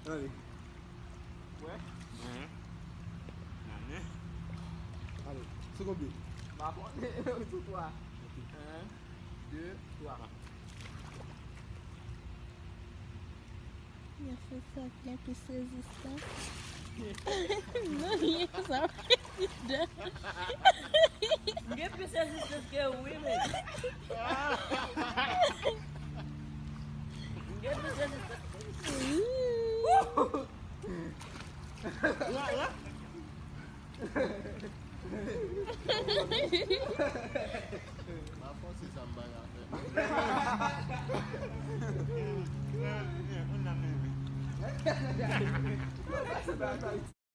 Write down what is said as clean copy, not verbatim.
Allez. Ouais. Allez, c'est combien? Bah bon, c'est toi. 1, 2, 3. Il a fait ça bien plus résistant. Non, il est ça président. Il est plus résistant que oui, mais. Il est plus résistant. Ma force est Zambaya.